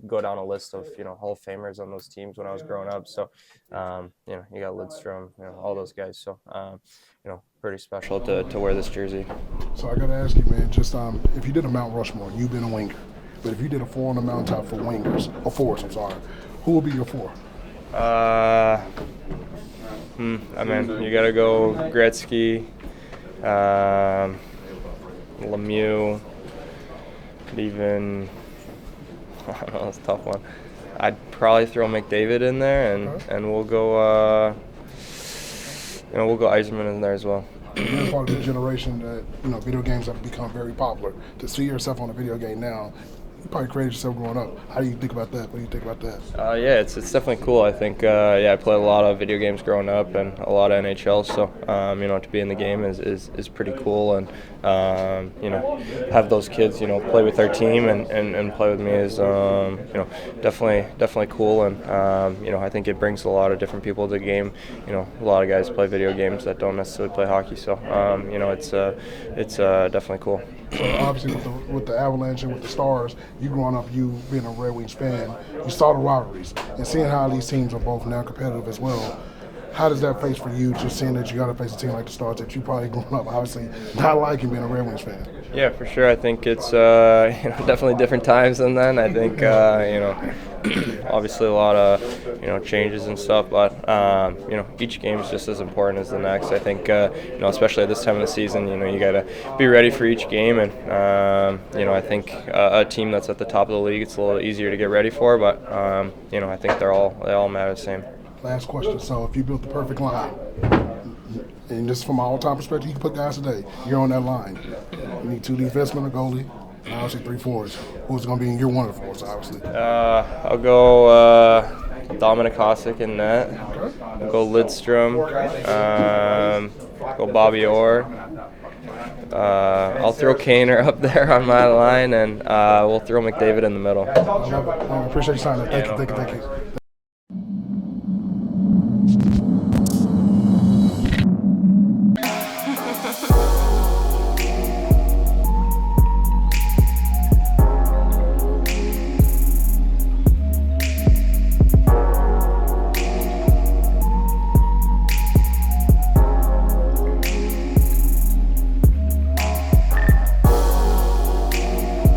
go down a list of Hall of Famers on those teams when I was growing up. So you got Lidstrom, all those guys. So pretty special to wear this jersey. So I got to ask you, man, just if you did a Mount Rushmore, you've been a winger, but if you did a 4 on the mountaintop for wingers, or forwards, I'm sorry, who would be your 4? I mean, you got to go Gretzky, Lemieux, even, I don't know, that's a tough one. I'd probably throw McDavid in there, and we'll go, we'll go Yzerman in there as well. You're part of the generation that, video games have become very popular. To see yourself on a video game now, you probably created yourself growing up. How do you think about that? What do you think about that? Yeah, it's definitely cool. I think, I played a lot of video games growing up and a lot of NHL, so, to be in the game is pretty cool. And, have those kids, play with our team and play with me is, definitely cool. And, I think it brings a lot of different people to the game. A lot of guys play video games that don't necessarily play hockey, so, it's definitely cool. So obviously with the Avalanche and with the Stars, you growing up, you being a Red Wings fan, you saw the rivalries and seeing how these teams are both now competitive as well. How does that face for you, just seeing that you got to face a team like the Stars that you probably grown up obviously not liking being a Red Wings fan? Yeah, for sure. I think it's definitely different times than then. I think obviously a lot of changes and stuff, but each game is just as important as the next. I think especially at this time of the season, you got to be ready for each game, and I think a team that's at the top of the league, it's a little easier to get ready for, but I think they all matter the same. Last question. So if you built the perfect line, and just from an all-time perspective, you can put guys today, you're on that line. You need 2 defensemen, a goalie, and obviously 3 forwards. Who's going to be in your one of the forwards, obviously? I'll go Dominic Hasek in net. Okay. I'll go Lidstrom. Go Bobby Orr. I'll throw Kaner up there on my line, and we'll throw McDavid in the middle. I appreciate you signing. Thank you.